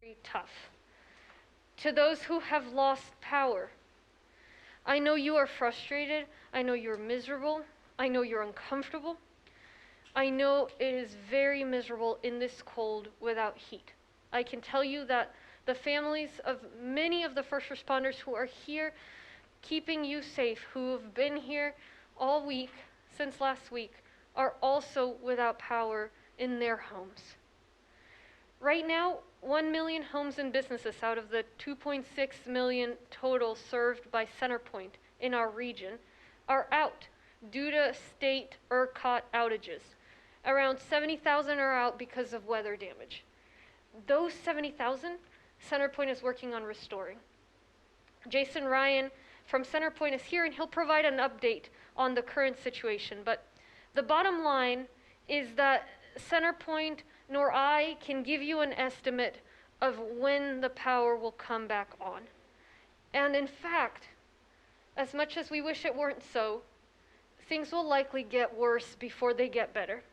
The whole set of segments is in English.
very tough. To those who have lost power, I know you are frustrated. I know you're miserable. I know you're uncomfortable. I know it is very miserable in this cold without heat. I can tell you that the families of many of the first responders who are here keeping you safe, who have been here all week, since last week, are also without power in their homes. Right now, 1 million homes and businesses out of the 2.6 million total served by CenterPoint in our region are out due to state ERCOT outages. Around 70,000 are out because of weather damage. Those 70,000, CenterPoint is working on restoring. Jason Ryan from CenterPoint is here, and he'll provide an update on the current situation. But the bottom line is that CenterPoint nor I can give you an estimate of when the power will come back on. And in fact, as much as we wish it weren't so, things will likely get worse before they get better.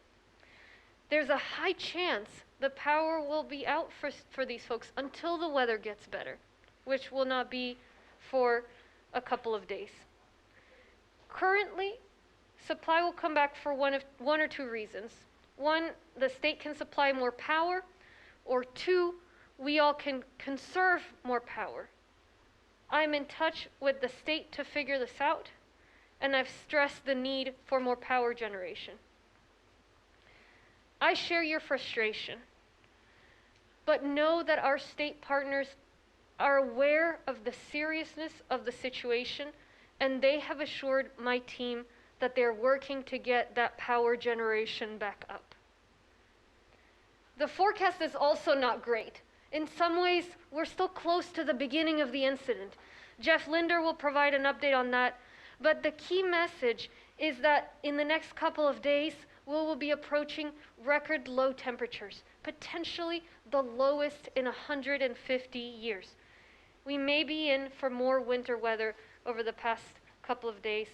There's a high chance the power will be out for these folks until the weather gets better, which will not be for a couple of days. Currently, supply will come back for one or two reasons. One, the state can supply more power, or two, we all can conserve more power. I'm in touch with the state to figure this out, and I've stressed the need for more power generation. I share your frustration, but know that our state partners are aware of the seriousness of the situation, and they have assured my team that they're working to get that power generation back up. The forecast is also not great. In some ways, we're still close to the beginning of the incident. Jeff Linder will provide an update on that, but the key message is that in the next couple of days, we will be approaching record low temperatures, potentially the lowest in 150 years. We may be in for more winter weather over the past couple of days,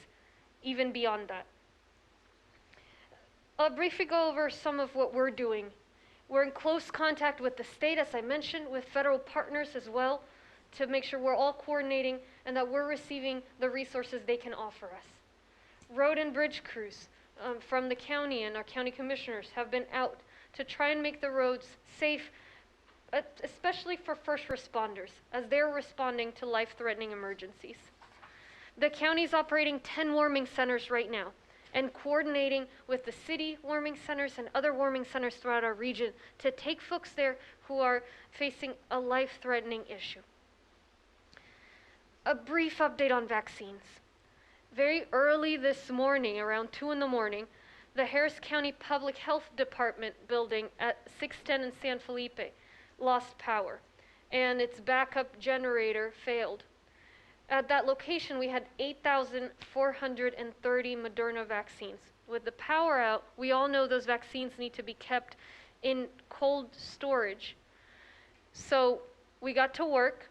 even beyond that. I'll briefly go over some of what we're doing. We're in close contact with the state, as I mentioned, with federal partners as well, to make sure we're all coordinating and that we're receiving the resources they can offer us. Road and bridge crews from the county and our county commissioners have been out to try and make the roads safe, especially for first responders, as they're responding to life-threatening emergencies. The county's operating 10 warming centers right now and coordinating with the city warming centers and other warming centers throughout our region to take folks there who are facing a life-threatening issue. A brief update on vaccines. Very early this morning, around 2 in the morning, the Harris County Public Health Department building at 610 in San Felipe lost power, and its backup generator failed. At that location, we had 8,430 Moderna vaccines. With the power out, we all know those vaccines need to be kept in cold storage. So we got to work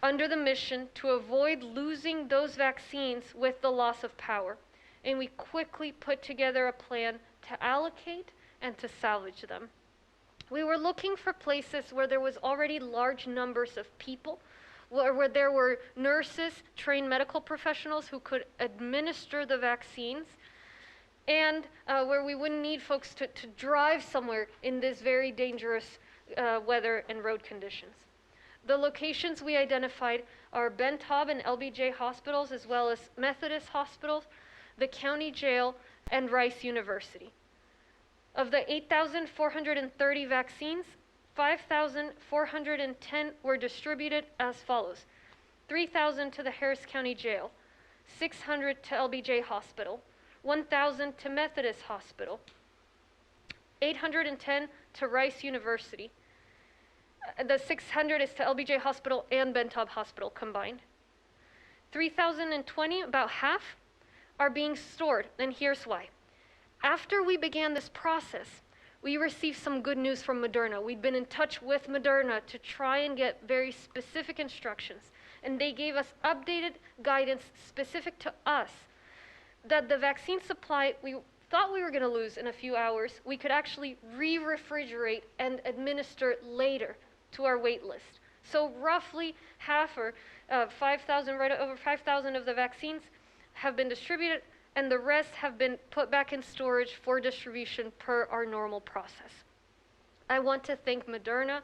under the mission to avoid losing those vaccines with the loss of power. And we quickly put together a plan to allocate and to salvage them. We were looking for places where there was already large numbers of people, where there were nurses, trained medical professionals who could administer the vaccines, and where we wouldn't need folks to drive somewhere in this very dangerous weather and road conditions. The locations we identified are Ben Taub and LBJ hospitals, as well as Methodist hospitals, the county jail, and Rice University. Of the 8,430 vaccines, 5,410 were distributed as follows: 3,000 to the Harris County Jail, 600 to LBJ Hospital, 1,000 to Methodist Hospital, 810 to Rice University. The 600 is to LBJ Hospital and Ben Taub Hospital combined. 3,020, about half, are being stored, and here's why. After we began this process, we received some good news from Moderna. We'd been in touch with Moderna to try and get very specific instructions, and they gave us updated guidance specific to us that the vaccine supply we thought we were going to lose in a few hours, we could actually re-refrigerate and administer later to our wait list. So roughly half, or 5,000, right over 5,000 of the vaccines have been distributed, and the rest have been put back in storage for distribution per our normal process. I want to thank Moderna,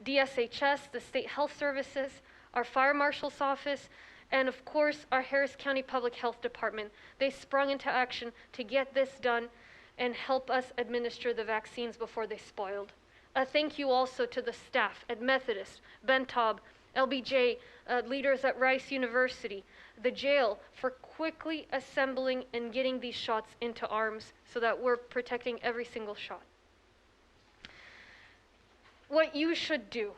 DSHS, the State Health Services, our Fire Marshal's Office, and of course our Harris County Public Health Department. They sprung into action to get this done and help us administer the vaccines before they spoiled. A thank you also to the staff at Methodist, Bentob, LBJ, leaders at Rice University, the jail, for quickly assembling and getting these shots into arms so that we're protecting every single shot. What you should do.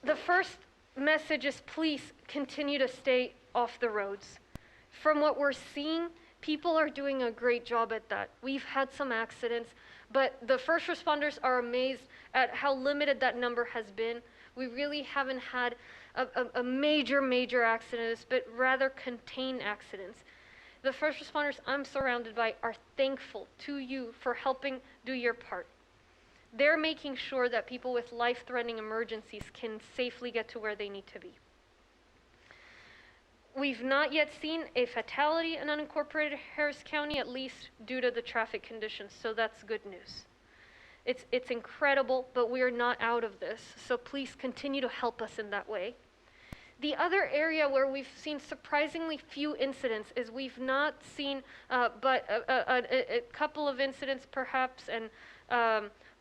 The first message is, please continue to stay off the roads. From what we're seeing, people are doing a great job at that. We've had some accidents, but the first responders are amazed at how limited that number has been. We really haven't had a major accidents, but rather contained accidents. The first responders I'm surrounded by are thankful to you for helping do your part. They're making sure that people with life-threatening emergencies can safely get to where they need to be. We've not yet seen a fatality in unincorporated Harris County, at least due to the traffic conditions, so that's good news. It's incredible, but we're not out of this, so please continue to help us in that way. The other area where we've seen surprisingly few incidents is we've not seen but a couple of incidents perhaps and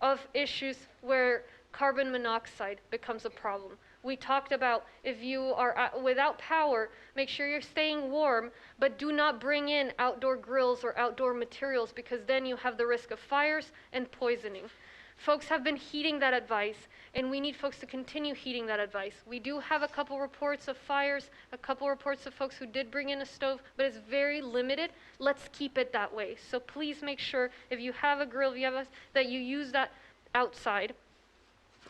of issues where carbon monoxide becomes a problem. We talked about if you are without power, make sure you're staying warm, but do not bring in outdoor grills or outdoor materials because then you have the risk of fires and poisoning. Folks have been heeding that advice, and we need folks to continue heeding that advice. We do have a couple reports of fires, a couple reports of folks who did bring in a stove, but it's very limited. Let's keep it that way. So please make sure if you have a grill, if you have that you use that outside.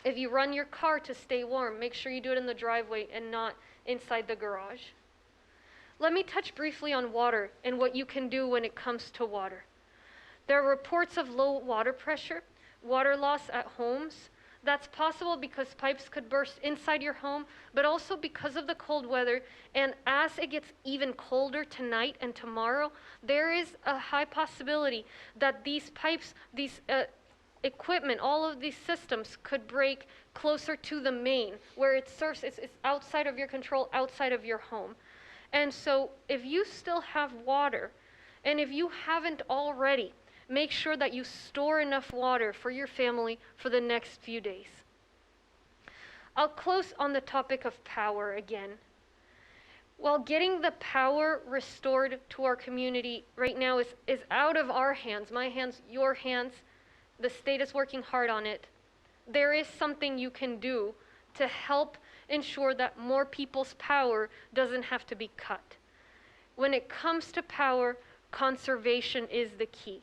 If you run your car to stay warm, make sure you do it in the driveway and not inside the garage. Let me touch briefly on water and what you can do when it comes to water. There are reports of low water pressure, water loss at homes. That's possible because pipes could burst inside your home, but also because of the cold weather. And as it gets even colder tonight and tomorrow, there is a high possibility that these pipes, these equipment, all of these systems could break closer to the main, where it's outside of your control, outside of your home. And so if you still have water, and if you haven't already, make sure that you store enough water for your family for the next few days. I'll close on the topic of power again. While getting the power restored to our community right now is out of our hands, my hands, your hands, the state is working hard on it. There is something you can do to help ensure that more people's power doesn't have to be cut. When it comes to power, conservation is the key.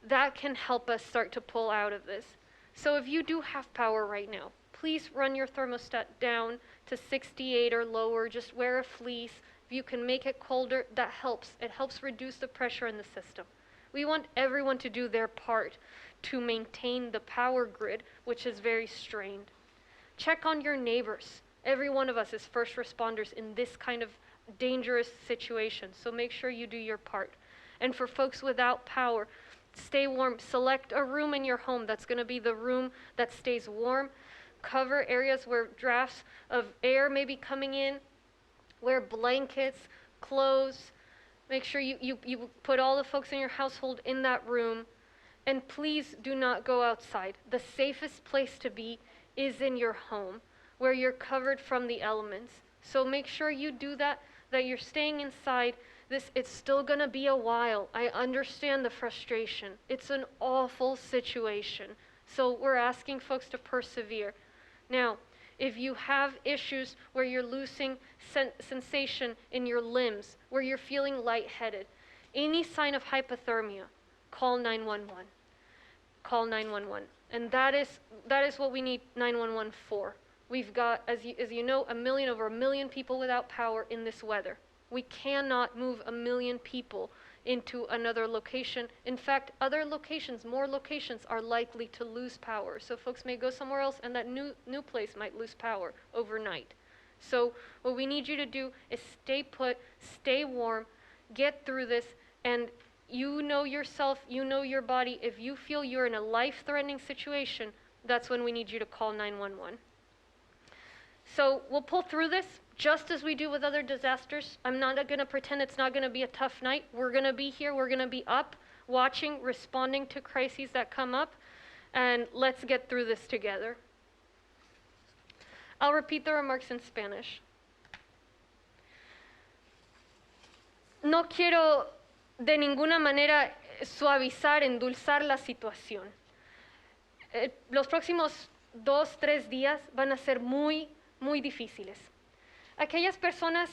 That can help us start to pull out of this. So if you do have power right now, please run your thermostat down to 68 or lower. Just wear a fleece. If you can make it colder, that helps. It helps reduce the pressure in the system. We want everyone to do their part to maintain the power grid, which is very strained. Check on your neighbors. Every one of us is first responders in this kind of dangerous situation, so make sure you do your part. And for folks without power, stay warm. Select a room in your home that's going to be the room that stays warm. Cover areas where drafts of air may be coming in. Wear blankets, clothes. Make sure you put all the folks in your household in that room. And please do not go outside. The safest place to be is in your home, where you're covered from the elements. So make sure you do that you're staying inside. It's still going to be a while. I understand the frustration. It's an awful situation. So we're asking folks to persevere. Now, if you have issues where you're losing sensation in your limbs, where you're feeling lightheaded, any sign of hypothermia, call 911. Call 911. And that is what we need 911 for. We've got, as you know, over a million people without power in this weather. We cannot move 1 million people into another location. In fact, other locations, more locations, are likely to lose power. So folks may go somewhere else, and that new place might lose power overnight. So what we need you to do is stay put, stay warm, get through this, and you know yourself, you know your body. If you feel you're in a life-threatening situation, that's when we need you to call 911. So we'll pull through this just as we do with other disasters. I'm not going to pretend it's not going to be a tough night. We're going to be here. We're going to be up, watching, responding to crises that come up, and let's get through this together. I'll repeat the remarks in Spanish. No quiero de ninguna manera suavizar, endulzar la situación. Los próximos 2-3 días van a ser muy difíciles. Aquellas personas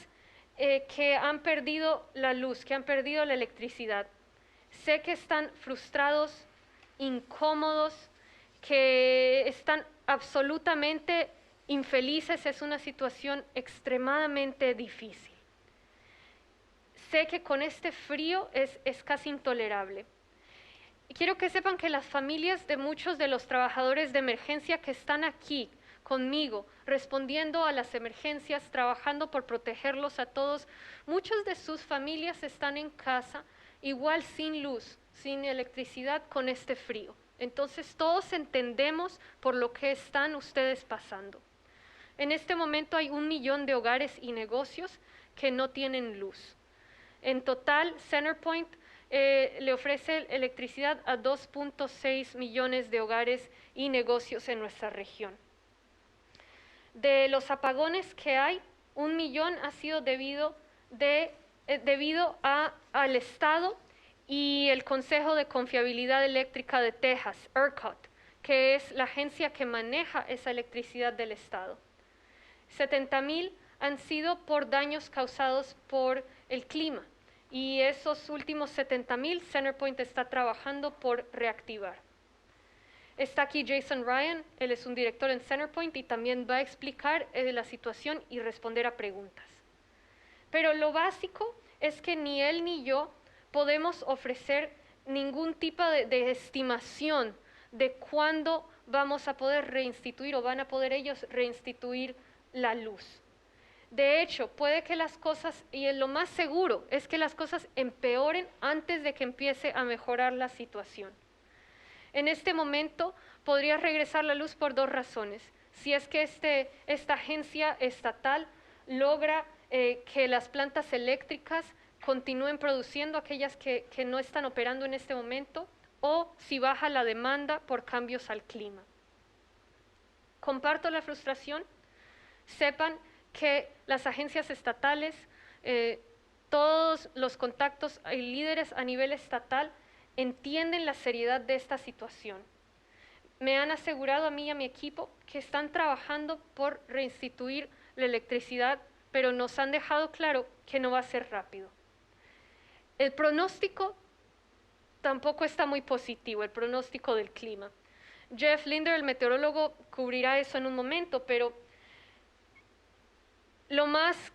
que han perdido la luz, que han perdido la electricidad, sé que están frustrados, incómodos, que están absolutamente infelices. Es una situación extremadamente difícil. Sé que con este frío es casi intolerable. Quiero que sepan que las familias de muchos de los trabajadores de emergencia que están aquí conmigo, respondiendo a las emergencias, trabajando por protegerlos a todos, muchas de sus familias están en casa, igual sin luz, sin electricidad, con este frío. Entonces todos entendemos por lo que están ustedes pasando. En este momento hay 1 millón de hogares y negocios que no tienen luz. En total, CenterPoint le ofrece electricidad a 2.6 millones de hogares y negocios en nuestra región. De los apagones que hay, 1 millón ha sido debido al Estado y el Consejo de Confiabilidad Eléctrica de Texas, ERCOT, que es la agencia que maneja esa electricidad del Estado. 70,000 han sido por daños causados por el clima. Y esos últimos 70,000, CenterPoint está trabajando por reactivar. Está aquí Jason Ryan, él es un director en CenterPoint y también va a explicar la situación y responder a preguntas. Pero lo básico es que ni él ni yo podemos ofrecer ningún tipo de estimación de cuándo vamos a poder reinstituir o van a poder ellos reinstituir la luz. De hecho, puede que las cosas, y lo más seguro es que las cosas empeoren antes de que empiece a mejorar la situación. En este momento podría regresar la luz por 2 razones. Si es que esta agencia estatal logra que las plantas eléctricas continúen produciendo, aquellas que no están operando en este momento, o si baja la demanda por cambios al clima. Comparto la frustración. Sepan que las agencias estatales, todos los contactos y líderes a nivel estatal entienden la seriedad de esta situación. Me han asegurado a mí y a mi equipo que están trabajando por reinstituir la electricidad, pero nos han dejado claro que no va a ser rápido. El pronóstico tampoco está muy positivo, el pronóstico del clima. Jeff Linder, el meteorólogo, cubrirá eso en un momento, pero lo más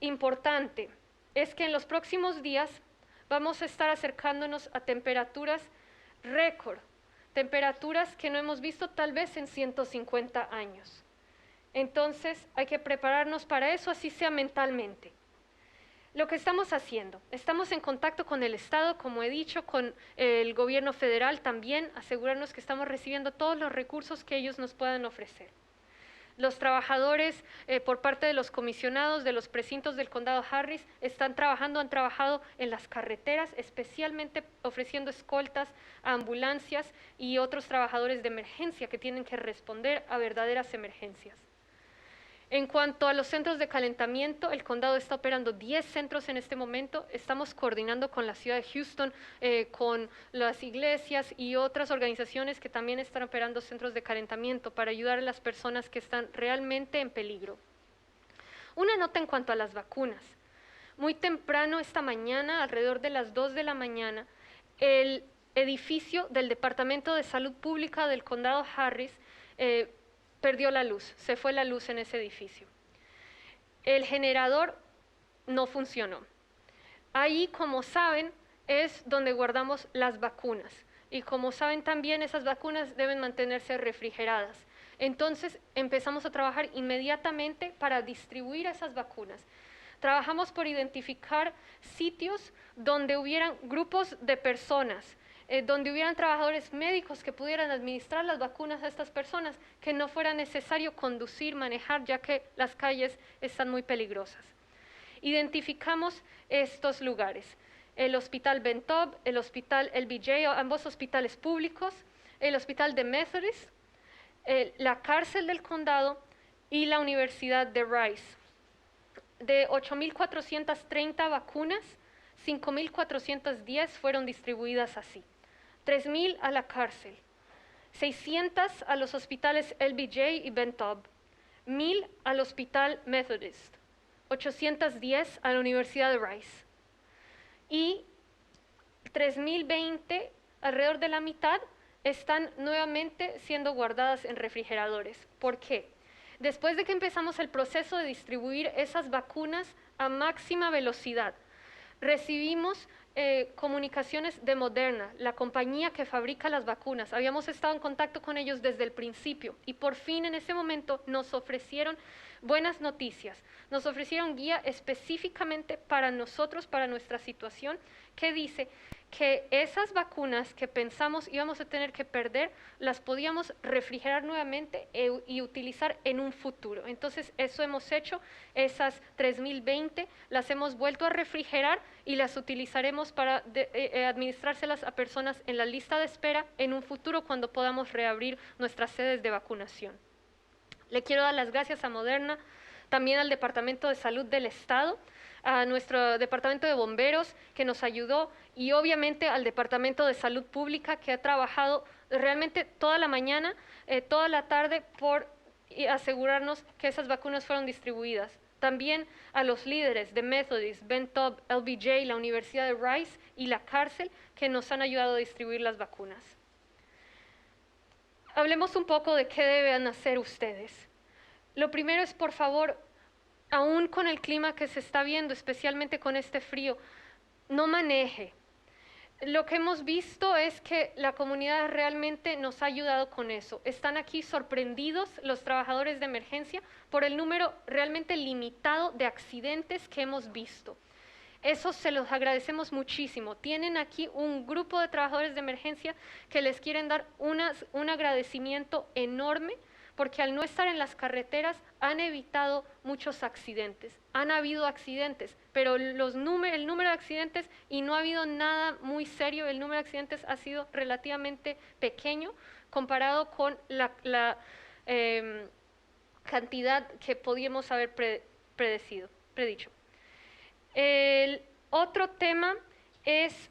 importante es que en los próximos días vamos a estar acercándonos a temperaturas récord, temperaturas que no hemos visto tal vez en 150 años. Entonces hay que prepararnos para eso, así sea mentalmente. Lo que estamos haciendo, estamos en contacto con el Estado, como he dicho, con el gobierno federal también, asegurarnos que estamos recibiendo todos los recursos que ellos nos puedan ofrecer. Los trabajadores, por parte de los comisionados de los precintos del condado Harris, han trabajado en las carreteras, especialmente ofreciendo escoltas a ambulancias y otros trabajadores de emergencia que tienen que responder a verdaderas emergencias. En cuanto a los centros de calentamiento, el condado está operando 10 centros en este momento. Estamos coordinando con la ciudad de Houston, con las iglesias y otras organizaciones que también están operando centros de calentamiento para ayudar a las personas que están realmente en peligro. Una nota en cuanto a las vacunas. Muy temprano esta mañana, alrededor de las 2 de la mañana, el edificio del Departamento de Salud Pública del condado Harris perdió la luz, se fue la luz en ese edificio. El generador no funcionó. Ahí, como saben, es donde guardamos las vacunas. Y como saben también, esas vacunas deben mantenerse refrigeradas. Entonces empezamos a trabajar inmediatamente para distribuir esas vacunas. Trabajamos por identificar sitios donde hubieran grupos de personas, donde hubieran trabajadores médicos que pudieran administrar las vacunas a estas personas, que no fuera necesario conducir, manejar, ya que las calles están muy peligrosas. Identificamos estos lugares: el Hospital Bentob, el Hospital LBJ, ambos hospitales públicos, el Hospital de Methodist, la cárcel del condado y la Universidad de Rice. De 8.430 vacunas, 5.410 fueron distribuidas así: 3.000 a la cárcel, 600 a los hospitales LBJ y Bentob, 1.000 al Hospital Methodist, 810 a la Universidad de Rice y 3.020, alrededor de la mitad, están nuevamente siendo guardadas en refrigeradores. ¿Por qué? Después de que empezamos el proceso de distribuir esas vacunas a máxima velocidad, recibimos comunicaciones de Moderna, la compañía que fabrica las vacunas. Habíamos estado en contacto con ellos desde el principio y por fin en ese momento nos ofrecieron buenas noticias. Nos ofrecieron guía específicamente para nosotros, para nuestra situación, que dice que esas vacunas que pensamos íbamos a tener que perder, las podíamos refrigerar nuevamente y utilizar en un futuro. Entonces eso hemos hecho, esas 3.020 las hemos vuelto a refrigerar y las utilizaremos para administrárselas a personas en la lista de espera en un futuro cuando podamos reabrir nuestras sedes de vacunación. Le quiero dar las gracias a Moderna, también al Departamento de Salud del Estado, a nuestro Departamento de Bomberos que nos ayudó y obviamente al Departamento de Salud Pública que ha trabajado realmente toda la mañana, toda la tarde por asegurarnos que esas vacunas fueron distribuidas. También a los líderes de Methodist, Bentob, LBJ, la Universidad de Rice y la cárcel que nos han ayudado a distribuir las vacunas. Hablemos un poco de qué deben hacer ustedes. Lo primero es, por favor, aún con el clima que se está viendo, especialmente con este frío, no maneje. Lo que hemos visto es que la comunidad realmente nos ha ayudado con eso. Están aquí sorprendidos los trabajadores de emergencia por el número realmente limitado de accidentes que hemos visto. Eso se los agradecemos muchísimo. Tienen aquí un grupo de trabajadores de emergencia que les quieren dar un agradecimiento enorme porque al no estar en las carreteras han evitado muchos accidentes. Han habido accidentes, pero el número de accidentes, y no ha habido nada muy serio, el número de accidentes ha sido relativamente pequeño comparado con la cantidad que podíamos haber predicho. El otro tema es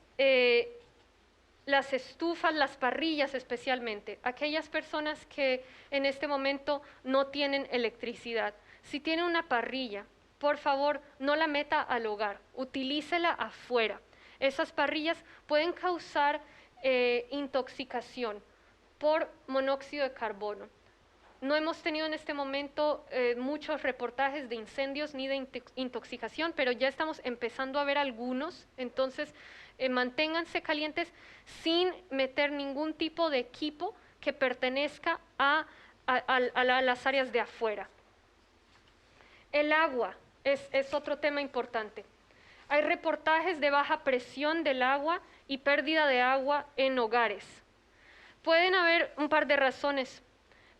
las estufas, las parrillas especialmente, aquellas personas que en este momento no tienen electricidad. Si tiene una parrilla, por favor, no la meta al hogar, utilícela afuera. Esas parrillas pueden causar intoxicación por monóxido de carbono. No hemos tenido en este momento muchos reportajes de incendios ni de intoxicación, pero ya estamos empezando a ver algunos, entonces manténganse calientes sin meter ningún tipo de equipo que pertenezca a las áreas de afuera. El agua es otro tema importante. Hay reportajes de baja presión del agua y pérdida de agua en hogares. Pueden haber un par de razones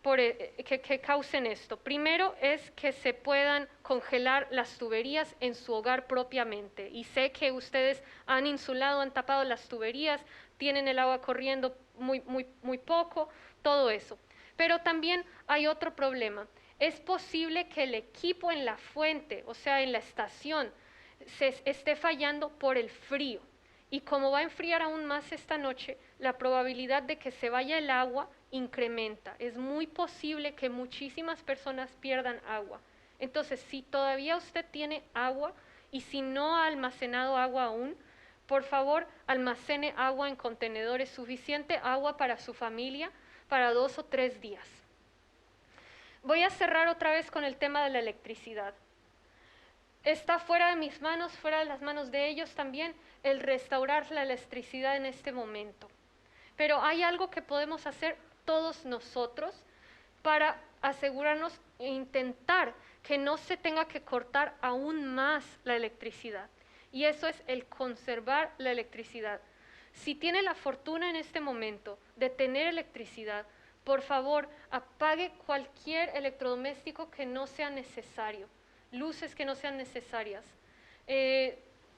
que causen esto. Primero es que se puedan congelar las tuberías en su hogar propiamente. Y sé que ustedes han insulado, han tapado las tuberías, tienen el agua corriendo muy poco, todo eso. Pero también hay otro problema. Es posible que el equipo en la fuente, o sea, en la estación, se esté fallando por el frío. Y como va a enfriar aún más esta noche, la probabilidad de que se vaya el agua incrementa. Es muy posible que muchísimas personas pierdan agua. Entonces, si todavía usted tiene agua y si no ha almacenado agua aún, por favor, almacene agua en contenedores, suficiente agua para su familia para 2 o 3 días. Voy a cerrar otra vez con el tema de la electricidad. Está fuera de mis manos, fuera de las manos de ellos también, el restaurar la electricidad en este momento. Pero hay algo que podemos hacer todos nosotros para asegurarnos e intentar que no se tenga que cortar aún más la electricidad. Y eso es el conservar la electricidad. Si tiene la fortuna en este momento de tener electricidad, por favor, apague cualquier electrodoméstico que no sea necesario, luces que no sean necesarias.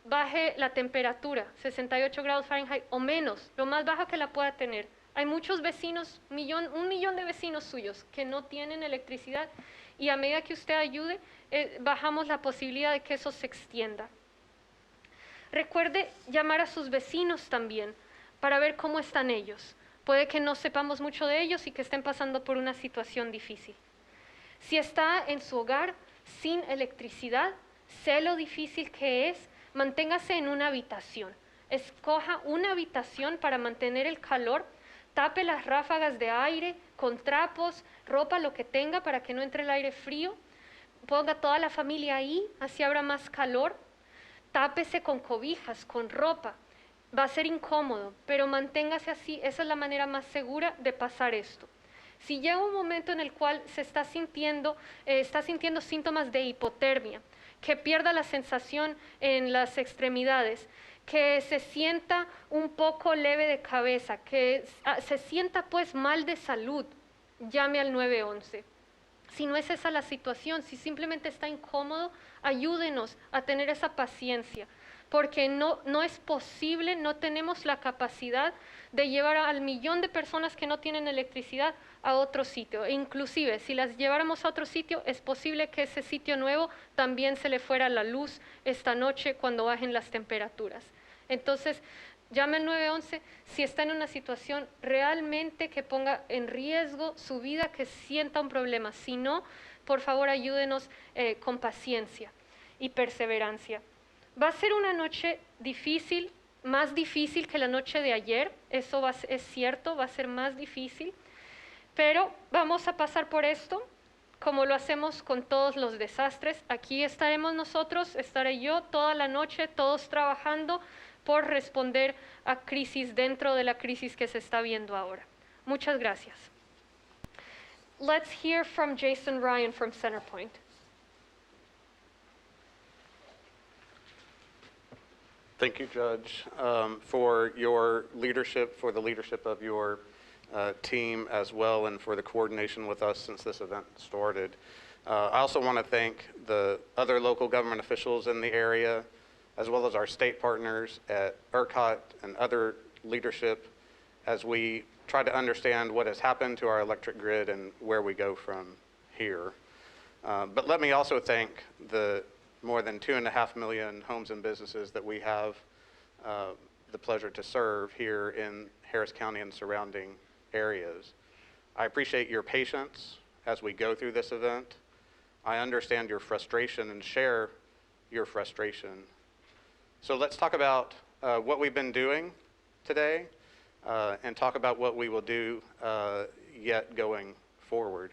Baje la temperatura, 68 grados Fahrenheit o menos, lo más baja que la pueda tener. Hay muchos vecinos, un millón de vecinos suyos que no tienen electricidad y a medida que usted ayude, bajamos la posibilidad de que eso se extienda. Recuerde llamar a sus vecinos también para ver cómo están ellos. Puede que no sepamos mucho de ellos y que estén pasando por una situación difícil. Si está en su hogar sin electricidad, sé lo difícil que es, manténgase en una habitación. Escoja una habitación para mantener el calor, tape las ráfagas de aire con trapos, ropa, lo que tenga para que no entre el aire frío. Ponga toda la familia ahí, así habrá más calor. Tápese con cobijas, con ropa. Va a ser incómodo, pero manténgase así, esa es la manera más segura de pasar esto. Si llega un momento en el cual se está sintiendo síntomas de hipotermia, que pierda la sensación en las extremidades, que se sienta un poco leve de cabeza, que se sienta pues mal de salud, llame al 911. Si no es esa la situación, si simplemente está incómodo, ayúdenos a tener esa paciencia, porque no es posible, no tenemos la capacidad de llevar al millón de personas que no tienen electricidad a otro sitio. E inclusive, si las lleváramos a otro sitio, es posible que ese sitio nuevo también se le fuera la luz esta noche cuando bajen las temperaturas. Entonces, llame al 911 si está en una situación realmente que ponga en riesgo su vida, que sienta un problema. Si no, por favor ayúdenos con paciencia y perseverancia. Va a ser una noche difícil, más difícil que la noche de ayer, eso es cierto, va a ser más difícil, pero vamos a pasar por esto como lo hacemos con todos los desastres. Aquí estaremos nosotros, estaré yo toda la noche, todos trabajando por responder a crisis dentro de la crisis que se está viendo ahora. Muchas gracias. Let's hear from Jason Ryan from Centerpoint. Thank you, Judge, for your leadership, for the leadership of your team as well, and for the coordination with us since this event started. I also want to thank the other local government officials in the area, as well as our state partners at ERCOT and other leadership as we try to understand what has happened to our electric grid and where we go from here. But let me also thank the more than 2.5 million homes and businesses that we have the pleasure to serve here in Harris County and surrounding areas. I appreciate your patience as we go through this event. I understand your frustration and share your frustration. So let's talk about what we've been doing today and talk about what we will do yet going forward.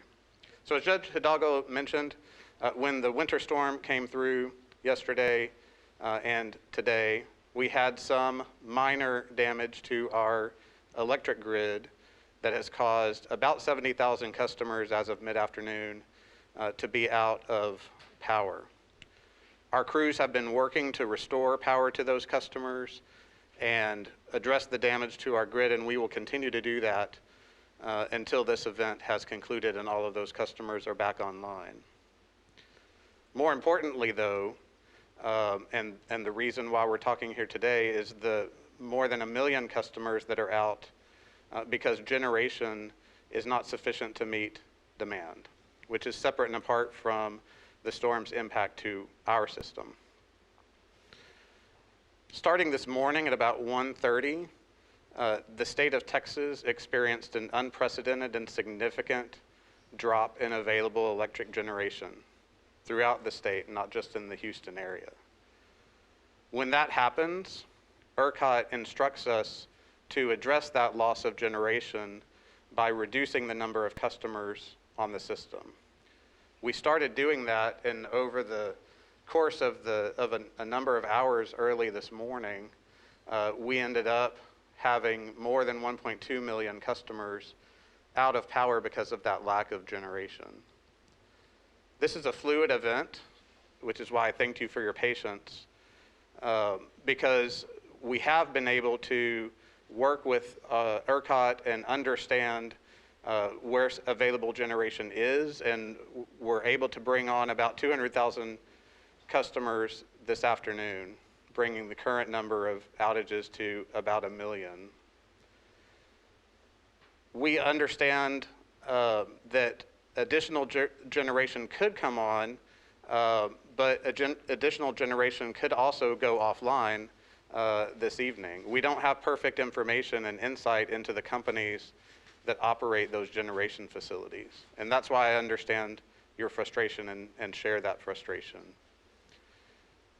So as Judge Hidalgo mentioned, when the winter storm came through yesterday and today, we had some minor damage to our electric grid that has caused about 70,000 customers as of mid-afternoon to be out of power. Our crews have been working to restore power to those customers and address the damage to our grid, and we will continue to do that until this event has concluded and all of those customers are back online. More importantly, though, and the reason why we're talking here today is the more than 1 million customers that are out because generation is not sufficient to meet demand, which is separate and apart from the storm's impact to our system. Starting this morning at about 1:30, the state of Texas experienced an unprecedented and significant drop in available electric generation throughout the state, not just in the Houston area. When that happens, ERCOT instructs us to address that loss of generation by reducing the number of customers on the system. We started doing that, and over the course of a number of hours early this morning, we ended up having more than 1.2 million customers out of power because of that lack of generation. This is a fluid event, which is why I thank you for your patience, because we have been able to work with ERCOT and understand where available generation is, and we're able to bring on about 200,000 customers this afternoon, bringing the current number of outages to about 1 million. We understand that additional generation could come on, but additional generation could also go offline this evening. We don't have perfect information and insight into the companies that operate those generation facilities. And that's why I understand your frustration and share that frustration.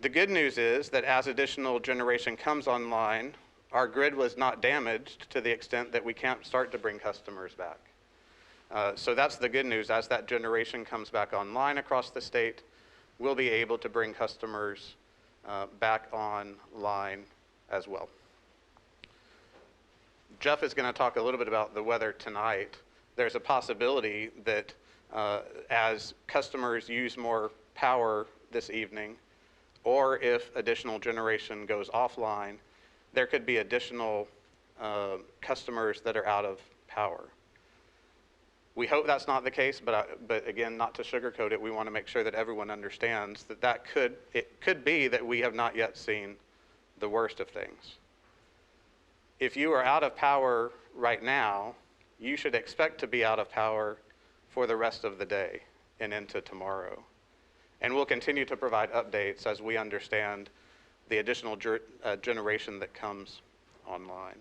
The good news is that as additional generation comes online, our grid was not damaged to the extent that we can't start to bring customers back. So that's the good news. As that generation comes back online across the state, we'll be able to bring customers back online as well. Jeff is going to talk a little bit about the weather tonight. There's a possibility that as customers use more power this evening, or if additional generation goes offline, there could be additional customers that are out of power. We hope that's not the case, but again, not to sugarcoat it, we want to make sure that everyone understands that it could be that we have not yet seen the worst of things. If you are out of power right now, you should expect to be out of power for the rest of the day and into tomorrow. And we'll continue to provide updates as we understand the additional generation that comes online.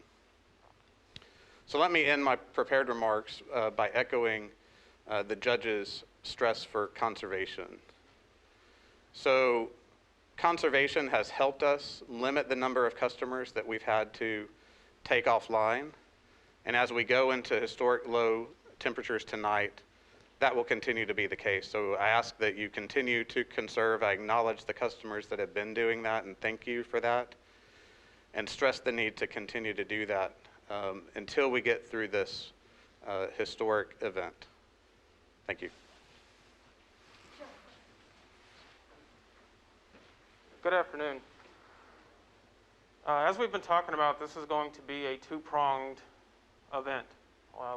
So let me end my prepared remarks by echoing the judge's stress for conservation. So conservation has helped us limit the number of customers that we've had to take offline. And as we go into historic low temperatures tonight, that will continue to be the case. So I ask that you continue to conserve. I acknowledge the customers that have been doing that, and thank you for that, and stress the need to continue to do that until we get through this historic event. Thank you. Good afternoon. As we've been talking about, this is going to be a two-pronged event.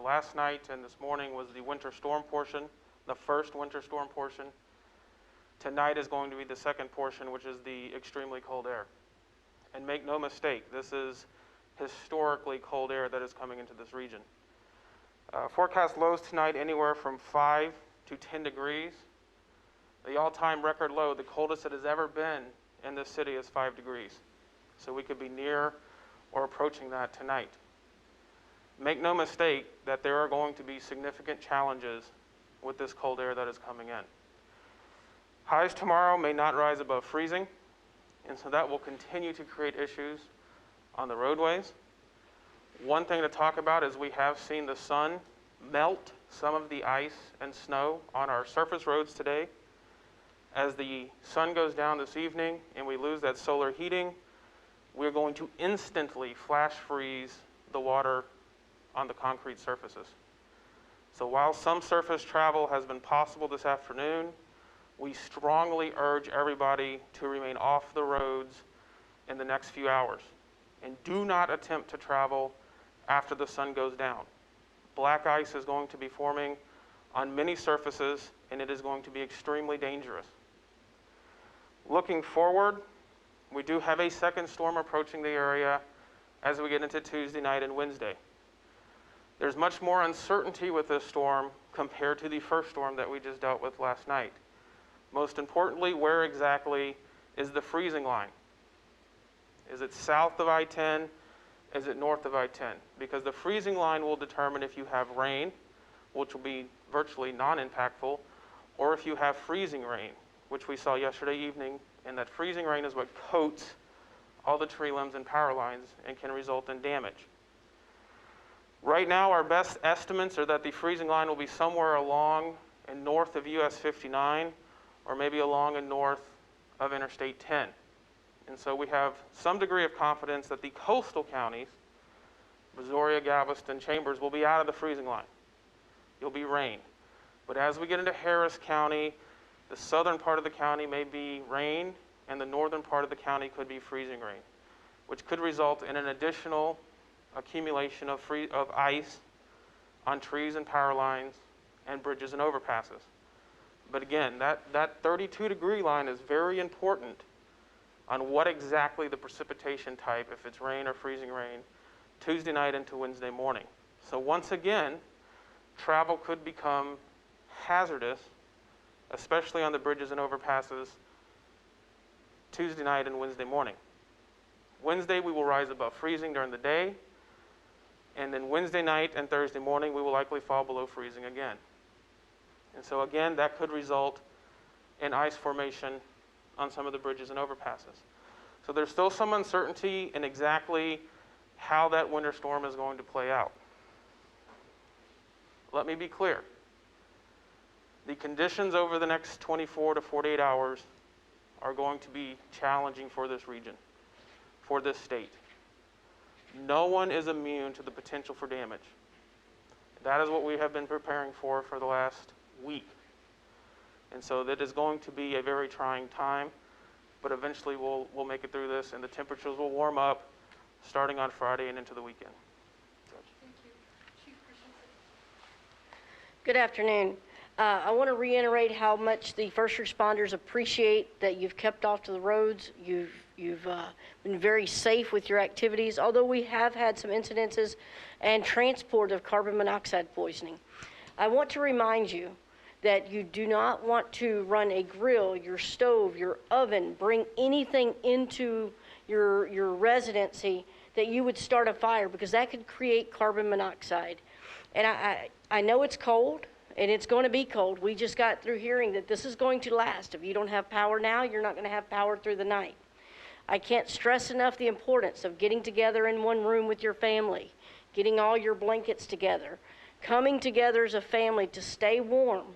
Last night and this morning was the winter storm portion, the first winter storm portion. Tonight is going to be the second portion, which is the extremely cold air. And make no mistake, this is historically cold air that is coming into this region. Forecast lows tonight anywhere from 5 to 10 degrees. The all-time record low, the coldest it has ever been in this city, is 5 degrees. So we could be near or approaching that tonight. Make no mistake that there are going to be significant challenges with this cold air that is coming in. Highs tomorrow may not rise above freezing, and so that will continue to create issues on the roadways. One thing to talk about is we have seen the sun melt some of the ice and snow on our surface roads today. As the sun goes down this evening and we lose that solar heating, we're going to instantly flash freeze the water on the concrete surfaces. So while some surface travel has been possible this afternoon, we strongly urge everybody to remain off the roads in the next few hours. And do not attempt to travel after the sun goes down. Black ice is going to be forming on many surfaces, and it is going to be extremely dangerous. Looking forward, we do have a second storm approaching the area as we get into Tuesday night and Wednesday. There's much more uncertainty with this storm compared to the first storm that we just dealt with last night. Most importantly, where exactly is the freezing line? Is it south of I-10? Is it north of I-10? Because the freezing line will determine if you have rain, which will be virtually non-impactful, or if you have freezing rain, which we saw yesterday evening, and that freezing rain is what coats all the tree limbs and power lines and can result in damage. Right now, our best estimates are that the freezing line will be somewhere along and north of US 59, or maybe along and north of Interstate 10. And so we have some degree of confidence that the coastal counties, Brazoria, Galveston, Chambers, will be out of the freezing line. You'll be rain. But as we get into Harris County, the southern part of the county may be rain, and the northern part of the county could be freezing rain, which could result in an additional accumulation of ice on trees and power lines and bridges and overpasses. But again, that 32-degree line is very important on what exactly the precipitation type, if it's rain or freezing rain, Tuesday night into Wednesday morning. So once again, travel could become hazardous, especially on the bridges and overpasses, Tuesday night and Wednesday morning. Wednesday, we will rise above freezing during the day, and then Wednesday night and Thursday morning, we will likely fall below freezing again. And so again, that could result in ice formation on some of the bridges and overpasses. So there's still some uncertainty in exactly how that winter storm is going to play out. Let me be clear. The conditions over the next 24 to 48 hours are going to be challenging for this region, for this state. No one is immune to the potential for damage. That is what we have been preparing for the last week. And so that is going to be a very trying time, but eventually we'll make it through this, and the temperatures will warm up starting on Friday and into the weekend. Thank you. Chief Christensen. Good afternoon. I want to reiterate how much the first responders appreciate that you've kept off to the roads. You've been very safe with your activities, although we have had some incidences and transport of carbon monoxide poisoning. I want to remind you that you do not want to run a grill, your stove, your oven, bring anything into your residency that you would start a fire, because that could create carbon monoxide. And I know it's cold, and it's going to be cold. We just got through hearing that this is going to last. If you don't have power now, you're not going to have power through the night. I can't stress enough the importance of getting together in one room with your family, getting all your blankets together, coming together as a family to stay warm,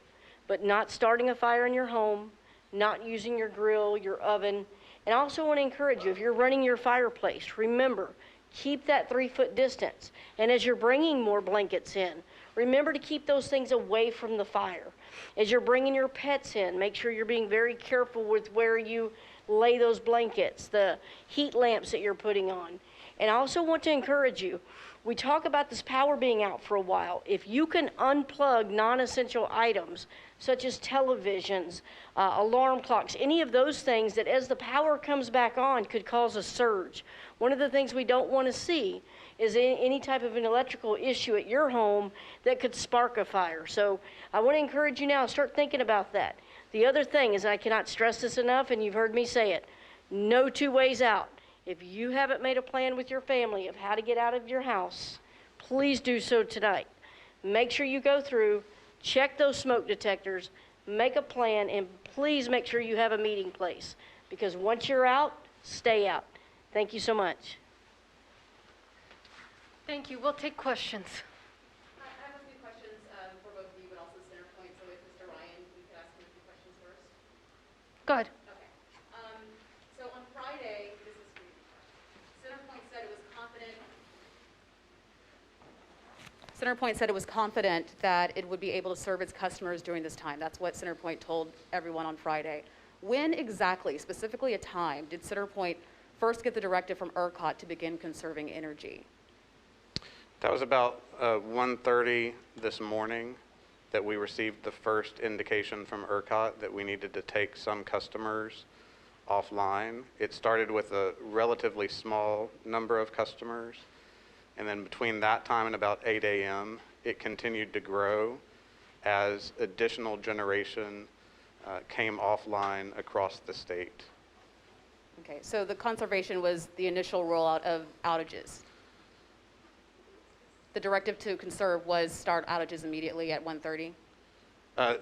but not starting a fire in your home, not using your grill, your oven. And I also want to encourage you, if you're running your fireplace, remember, keep that 3-foot distance. And as you're bringing more blankets in, remember to keep those things away from the fire. As you're bringing your pets in, make sure you're being very careful with where you lay those blankets, the heat lamps that you're putting on. And I also want to encourage you, we talk about this power being out for a while. If you can unplug non-essential items, such as televisions, alarm clocks, any of those things that as the power comes back on could cause a surge. One of the things we don't want to see is any type of an electrical issue at your home that could spark a fire. So I want to encourage you now, start thinking about that. The other thing is, I cannot stress this enough, and you've heard me say it, no 2 ways out. If you haven't made a plan with your family of how to get out of your house, please do so tonight. Make sure you go through, check those smoke detectors, make a plan, and please make sure you have a meeting place. Because once you're out, stay out. Thank you so much. Thank you. We'll take questions. I have a few questions for both of you, but also CenterPoint. So if Mr. Ryan, we could ask him a few questions first. Go ahead. Okay. So on Friday, this is for you. CenterPoint said it was confident. CenterPoint said it was confident that it would be able to serve its customers during this time. That's what CenterPoint told everyone on Friday. When exactly, specifically a time, did CenterPoint first get the directive from ERCOT to begin conserving energy? That was about 1:30 this morning that we received the first indication from ERCOT that we needed to take some customers offline. It started with a relatively small number of customers, and then between that time and about 8 a.m., it continued to grow as additional generation came offline across the state. Okay, so the conservation was the initial rollout of outages. The directive to conserve was start outages immediately at 1:30?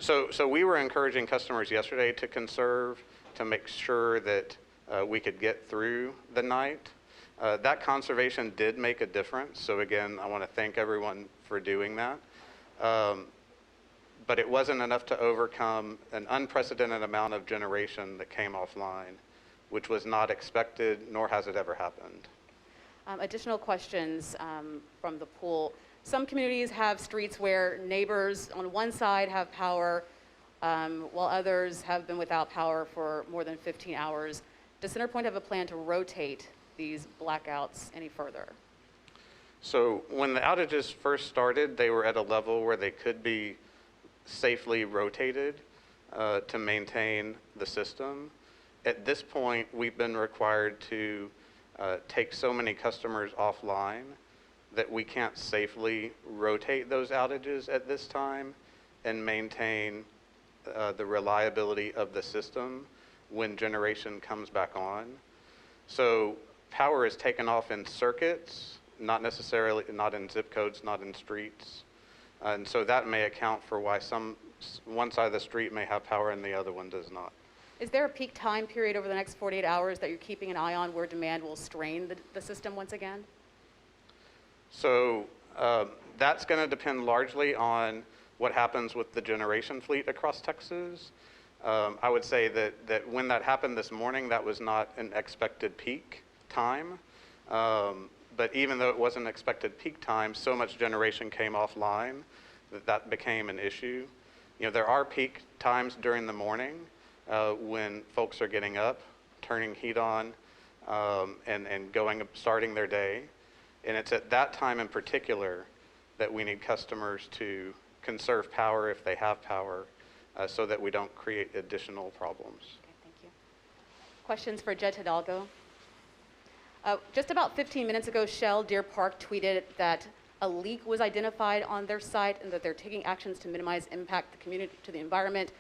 So we were encouraging customers yesterday to conserve, to make sure that we could get through the night. That conservation did make a difference. So again, I want to thank everyone for doing that. but it wasn't enough to overcome an unprecedented amount of generation that came offline, which was not expected, nor has it ever happened. Additional questions from the pool. Some communities have streets where neighbors on one side have power, while others have been without power for more than 15 hours. Does CenterPoint have a plan to rotate these blackouts any further? So when the outages first started, they were at a level where they could be safely rotated to maintain the system. At this point, we've been required to take so many customers offline that we can't safely rotate those outages at this time and maintain the reliability of the system when generation comes back on. So power is taken off in circuits, not in zip codes, not in streets. And so that may account for why one side of the street may have power and the other one does not. Is there a peak time period over the next 48 hours that you're keeping an eye on where demand will strain the system once again? So that's going to depend largely on what happens with the generation fleet across Texas. I would say that when that happened this morning, that was not an expected peak time. But even though it wasn't expected peak time, so much generation came offline that became an issue. You know, there are peak times during the morning when folks are getting up, turning heat on, and starting their day. And it's at that time in particular that we need customers to conserve power if they have power, so that we don't create additional problems. Okay, thank you. Questions for Judge Hidalgo? Just about 15 minutes ago, Shell Deer Park tweeted that a leak was identified on their site and that they're taking actions to minimize impact to the environment.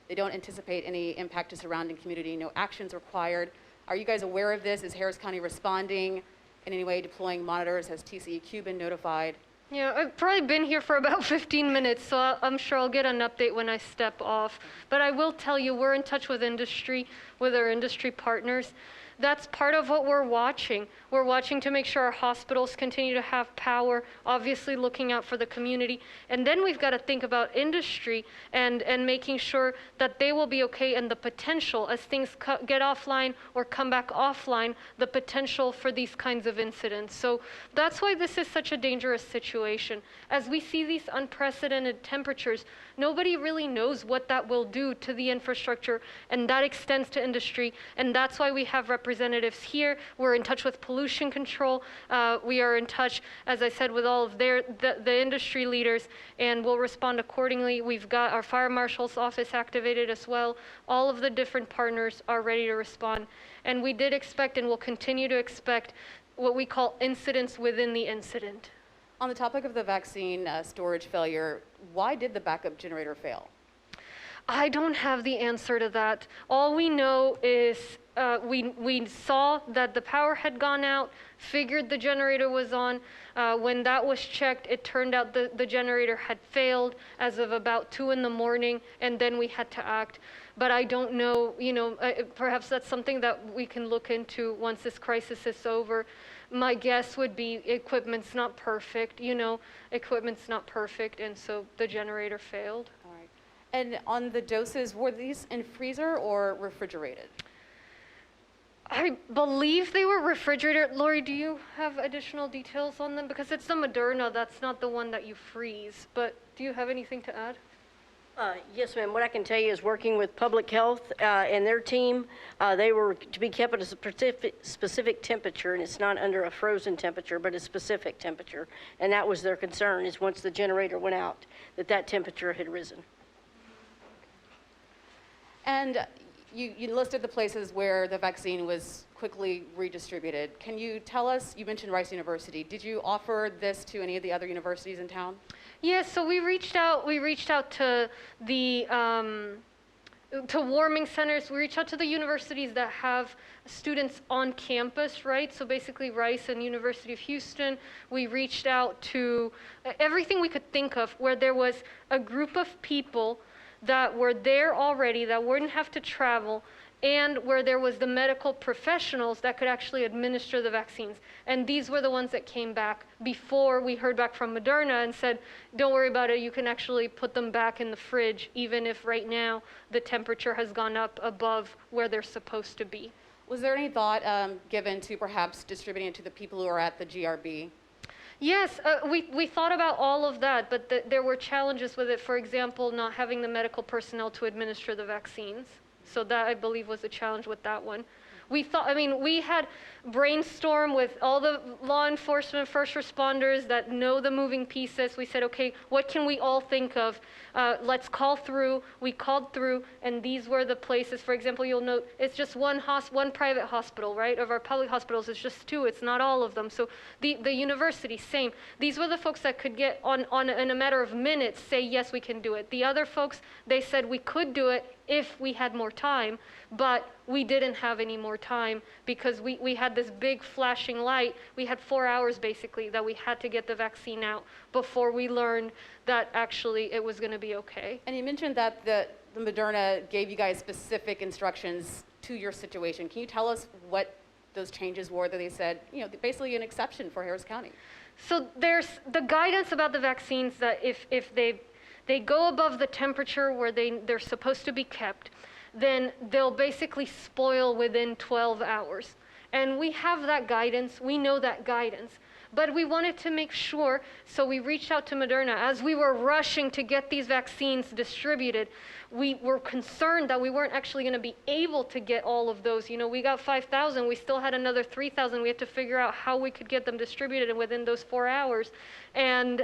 They don't anticipate any impact to surrounding community, no actions required. Are you guys aware of this? Is Harris County responding in any way, deploying monitors? Has TCEQ been notified? Yeah, I've probably been here for about 15 minutes, so I'm sure I'll get an update when I step off. But I will tell you, we're in touch with industry, with our industry partners. That's part of what we're watching. We're watching to make sure our hospitals continue to have power, obviously looking out for the community. And then we've got to think about industry and making sure that they will be okay, and the potential as things get offline or come back offline, the potential for these kinds of incidents. So that's why this is such a dangerous situation. As we see these unprecedented temperatures, nobody really knows what that will do to the infrastructure, and that extends to industry. And that's why we have representatives here. We're in touch with pollution control. We are in touch, as I said, with all of the industry leaders, and we'll respond accordingly. We've got our fire marshal's office activated as well. All of the different partners are ready to respond. And we did expect and will continue to expect what we call incidents within the incident. On the topic of the vaccine storage failure, why did the backup generator fail? I don't have the answer to that. All we know is we saw that the power had gone out, figured the generator was on. When that was checked, it turned out the generator had failed as of about 2 in the morning, and then we had to act. But I don't know, perhaps that's something that we can look into once this crisis is over. My guess would be equipment's not perfect, equipment's not perfect, and so the generator failed. All right. And on the doses, were these in freezer or refrigerated? I believe they were refrigerated. Lori, do you have additional details on them? Because it's the Moderna, that's not the one that you freeze. But do you have anything to add? Yes, ma'am. What I can tell you is working with Public Health and their team, they were to be kept at a specific temperature, and it's not under a frozen temperature, but a specific temperature. And that was their concern, is once the generator went out, that temperature had risen. And you listed the places where the vaccine was quickly redistributed. Can you tell us, you mentioned Rice University, did you offer this to any of the other universities in town? Yes, so we reached out to the to warming centers. We reached out to the universities that have students on campus, right? So basically Rice and University of Houston. We reached out to everything we could think of where there was a group of people that were there already, that wouldn't have to travel, and where there was the medical professionals that could actually administer the vaccines. And these were the ones that came back before we heard back from Moderna and said, don't worry about it, you can actually put them back in the fridge, even if right now the temperature has gone up above where they're supposed to be. Was there any thought given to perhaps distributing it to the people who are at the GRB? Yes, we thought about all of that, but there were challenges with it. For example, not having the medical personnel to administer the vaccines. So that, I believe, was a challenge with that one. We thought, I mean, we had brainstorm with all the law enforcement, first responders that know the moving pieces. We said, okay, what can we all think of? Let's call through. We called through, and these were the places. For example, you'll note it's just one private hospital, right? Of our public hospitals, it's just 2. It's not all of them. So the university, same. These were the folks that could get in a matter of minutes say, yes, we can do it. The other folks, they said we could do it if we had more time, but we didn't have any more time because we had this big flashing light. We had 4 hours basically that we had to get the vaccine out before we learned that actually it was going to be okay. And you mentioned that the Moderna gave you guys specific instructions to your situation. Can you tell us what those changes were that they said, you know, basically an exception for Harris County? So there's the guidance about the vaccines that if they go above the temperature where they're supposed to be kept, then they'll basically spoil within 12 hours. And we have that guidance, we know that guidance. But we wanted to make sure, so we reached out to Moderna. As we were rushing to get these vaccines distributed, we were concerned that we weren't actually going to be able to get all of those. You know, we got 5,000, we still had another 3,000. We had to figure out how we could get them distributed within those 4 hours. And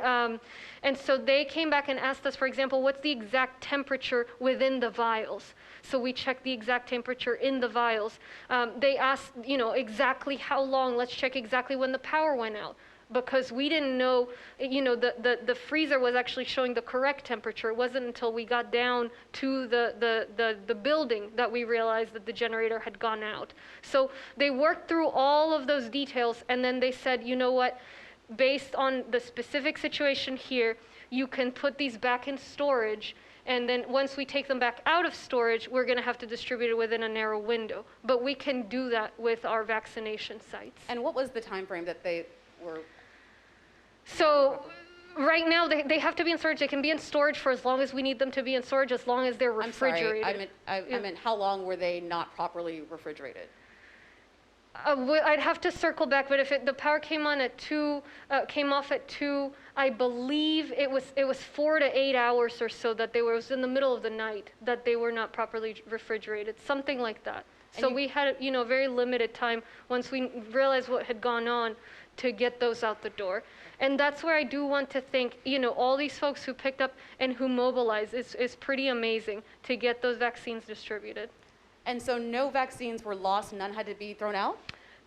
so they came back and asked us, for example, what's the exact temperature within the vials? So we checked the exact temperature in the vials. They asked, you know, exactly how long. Let's check exactly when the power went out, because we didn't know, you know, the freezer was actually showing the correct temperature. It wasn't until we got down to the building that we realized that the generator had gone out. So they worked through all of those details, and then they said, you know what, based on the specific situation here, you can put these back in storage. And then once we take them back out of storage, we're going to have to distribute it within a narrow window. But we can do that with our vaccination sites. And what was the time frame that they were? So right now, they have to be in storage. They can be in storage for as long as we need them to be in storage, as long as they're refrigerated. I'm sorry, I meant how long were they not properly refrigerated? I'd have to circle back, but if the power came on at 2, came off at 2, I believe it was 4 to 8 hours or so that it was in the middle of the night that they were not properly refrigerated, something like that. So we had, you know, very limited time once we realized what had gone on to get those out the door. And that's where I do want to thank, you know, all these folks who picked up and who mobilized. It's pretty amazing to get those vaccines distributed. And so no vaccines were lost, none had to be thrown out?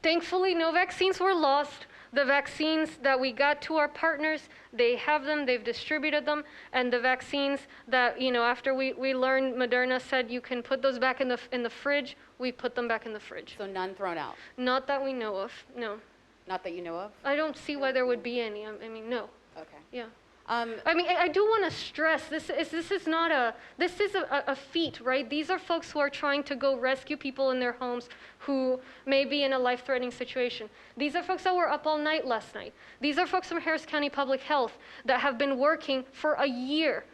Thankfully, no vaccines were lost. The vaccines that we got to our partners, they have them, they've distributed them, and the vaccines that, you know, after we learned, Moderna said you can put those back in the fridge, we put them back in the fridge. So none thrown out? Not that we know of, no. Not that you know of? I don't see why there would be any. I mean, no. Okay. Yeah. I mean, I do want to stress, this is a feat, right? These are folks who are trying to go rescue people in their homes who may be in a life-threatening situation. These are folks that were up all night last night. These are folks from Harris County Public Health that have been working for a year,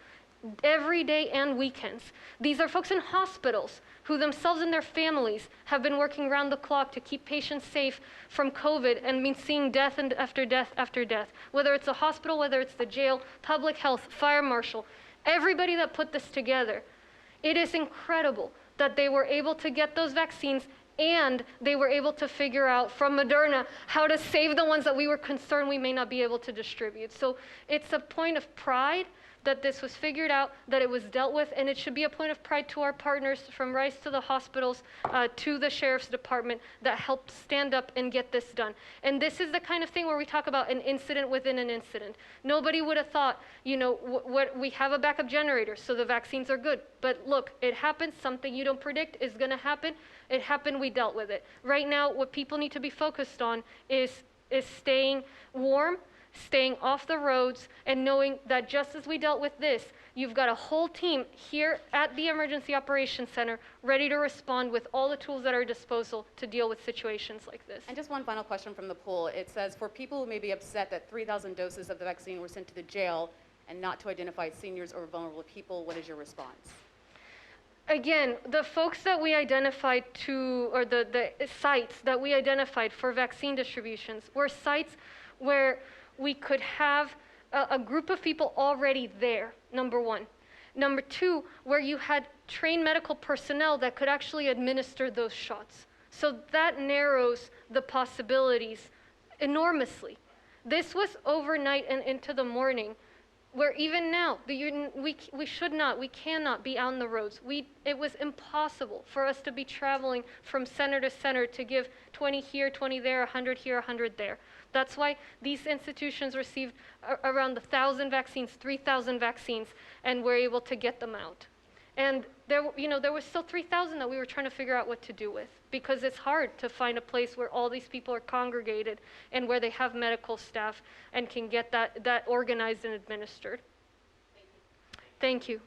every day and weekends. These are folks in hospitals who themselves and their families have been working around the clock to keep patients safe from COVID and been seeing death and after death after death. Whether it's a hospital, whether it's the jail, public health, fire marshal, everybody that put this together. It is incredible that they were able to get those vaccines and they were able to figure out from Moderna how to save the ones that we were concerned we may not be able to distribute. So it's a point of pride that this was figured out, that it was dealt with, and it should be a point of pride to our partners, from Rice to the hospitals, to the Sheriff's Department, that helped stand up and get this done. And this is the kind of thing where we talk about an incident within an incident. Nobody would have thought, you know, we have a backup generator, so the vaccines are good. But look, it happens, something you don't predict is gonna happen. It happened, we dealt with it. Right now, what people need to be focused on is staying warm, staying off the roads, and knowing that just as we dealt with this, you've got a whole team here at the Emergency Operations Center ready to respond with all the tools at our disposal to deal with situations like this. And just one final question from the poll. It says, for people who may be upset that 3,000 doses of the vaccine were sent to the jail and not to identify seniors or vulnerable people, what is your response? Again, the folks that we identified or the sites that we identified for vaccine distributions were sites where we could have a group of people already there, number one. Number two, where you had trained medical personnel that could actually administer those shots. So that narrows the possibilities enormously. This was overnight and into the morning, where even now, we cannot be on the roads. It was impossible for us to be traveling from center to center to give 20 here, 20 there, 100 here, 100 there. That's why these institutions received around 1,000 vaccines, 3,000 vaccines, and we're able to get them out. And there was still 3,000 that we were trying to figure out what to do with, because it's hard to find a place where all these people are congregated and where they have medical staff and can get that organized and administered. Thank you.